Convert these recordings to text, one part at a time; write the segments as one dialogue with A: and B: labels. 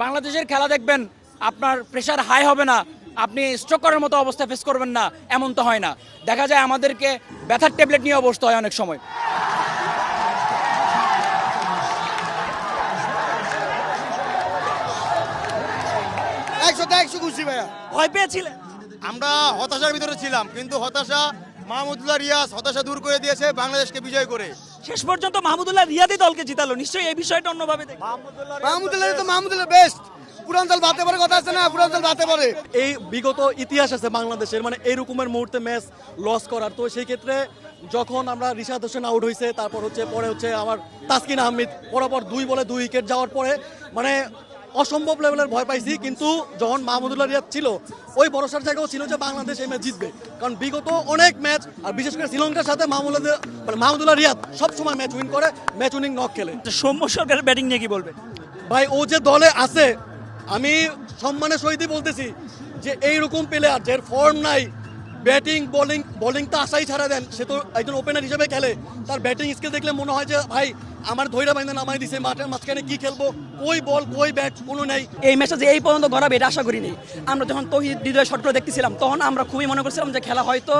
A: বাংলাদেশের খেলা দেখবেন, আপনার প্রেশার হাই হবে না, আপনি স্ট্রোক করার মতো অবস্থা ফেস করবেন না, এমন তো হয় না। দেখা যায় আমাদেরকে ব্যথার ট্যাবলেট নিয়ে বসতে হয় অনেক সময়।
B: একশো খুশি ভাইয়া।
A: ভয় পেয়েছিলেন?
B: আমরা হতাশার ভিতরে ছিলাম, কিন্তু হতাশা মাহমুদুল্লাহ রিয়াজ হতাশা দূর করে দিয়েছে বাংলাদেশকে বিজয় করে।
A: শেষ পর্যন্ত মাহমুদুল্লাহ রিয়াদই দলকে জিতালো, নিশ্চয়ই এই বিষয়টা অন্যভাবে দেখেন।
B: মাহমুদুল্লাহ বেস্ট। পুরাঞ্চল বাতে পারে কথা আছে না, পুরাঞ্চল বাতে পারে।
C: এই বিগত ইতিহাস আছে বাংলাদেশের, মানে এই রকমের মুহূর্তে ম্যাচ লস করার। তো সেই ক্ষেত্রে যখন আমরা রিশাদ হোসেন আউট হয়েছে, তারপর পরে আমার তাসকিন আহমেদ পরপর 2 বলে 2 উইকেট যাওয়ার পরে মানে অসম্ভব লেভেলের ভয় পাইছি। কিন্তু যখন মাহমুদুল্লাহ রিয়াদ ছিল, ওই ভরসার জায়গাও ছিল যে বাংলাদেশ এই ম্যাচ জিতবে, কারণ বিগত অনেক ম্যাচ আর বিশেষ করে শ্রীলঙ্কার সাথে মাহমুদুল্লাহ রিয়াদ সবসময় ম্যাচ উইন করে, ম্যাচ উইনিং নক খেলে।
A: সৌম্য সরকারের ব্যাটিং নিয়ে কি বলবেন?
C: ভাই, ও যে দলে আছে, আমি সম্মানের সহিতই বলতেছি যে এইরকম প্লেয়ার যার ফর্ম নাই, ব্যাটিং বোলিং তো আশাই ছাড়া দেন, সে তো একজন ওপেনার হিসেবে খেলে। তার ব্যাটিং স্কিল দেখলে মনে হয় যে ভাই আমার ধৈর্য বাইন্দা নামাই দিছে, মাঠের মাঝখানে কি খেলবো, কই বল কই ব্যাট কোনো নেই।
D: এই ম্যাচটা যে এই পর্যন্ত গড়াবে এটা আশা করিনি। আমরা যখন তৌহিদ হৃদয় শটগুলো দেখতেছিলাম, তখন আমরা খুবই মনে করছিলাম যে খেলা হয়তো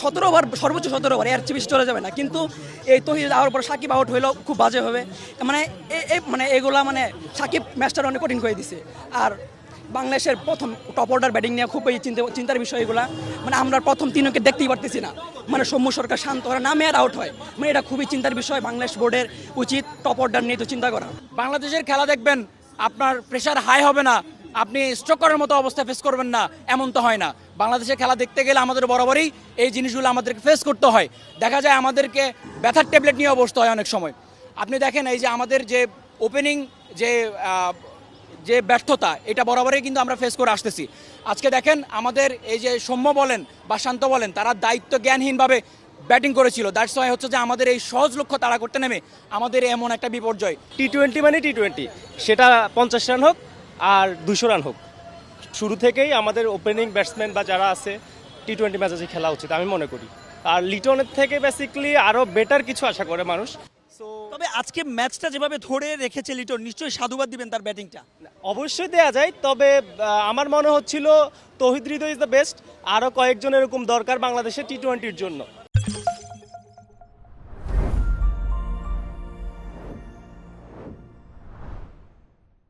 D: 17 ওভার, সর্বোচ্চ 17 ওভার, এর চেয়ে বেশি চলে যাবে না। কিন্তু এই তৌহিদ আওয়ার পর সাকিব আউট হইলো খুব বাজেভাবে, মানে এগুলা সাকিব ম্যাচটা অনেক কঠিন করে দিছে। আর বাংলাদেশের প্রথম টপ অর্ডার ব্যাটিং নিয়ে খুবই চিন্তার বিষয় এগুলা। আমরা প্রথম 3 উইকেট দেখতেই পারতেছি না, সৌম্য সরকার শান্ত ওরা নামে আর আউট হয়, এটা খুবই চিন্তার বিষয়। বাংলাদেশ বোর্ডের উচিত টপ অর্ডার নিয়ে তো চিন্তা করা।
A: বাংলাদেশের খেলা দেখবেন, আপনার প্রেশার হাই হবে না, আপনি স্ট্রোক করার মতো অবস্থা ফেস করবেন না, এমন তো হয় না। বাংলাদেশের খেলা দেখতে গেলে আমাদের বরাবরই এই জিনিসগুলো আমাদেরকে ফেস করতে হয়। দেখা যায় আমাদেরকে ব্যথার ট্যাবলেট নিয়ে বসতে হয় অনেক সময়। আপনি দেখেন এই যে আমাদের যে ওপেনিং যে ব্যর্থতা, এটা বরাবরই কিন্তু আমরা ফেস করে আসতেছি। আজকে দেখেন আমাদের এই যে সৌম্য বলেন বা শান্ত বলেন, তারা দায়িত্ব জ্ঞানহীনভাবে ব্যাটিং করেছিল। দ্যাটস ওয়াই হচ্ছে যে আমাদের এই সহজ লক্ষ্য তারা করতে নেমে আমাদের এমন একটা বিপর্যয়।
E: টি-20 মানে টি-20, সেটা 50 রান হোক আর 200 রান হোক, শুরু থেকেই আমাদের ওপেনিং ব্যাটসম্যান বা যারা আছে টি-20 ম্যাচে খেলা উচিত আমি মনে করি। আর লিটনের থেকে বেসিক্যালি আরও বেটার কিছু আশা করে মানুষ।
A: তবে আজকে ম্যাচটা যেভাবে ধরে রেখেছে লিটন, নিশ্চয়ই সাধুবাদ দিবেন তার ব্যাটিংটা।
E: অবশ্যই দেয়া যায়, তবে আমার মনে হচ্ছিল তৌহিদ হৃদয় ইজ দ্য বেস্ট। আরও কয়েকজন এরকম দরকার বাংলাদেশের টি-20-র জন্য।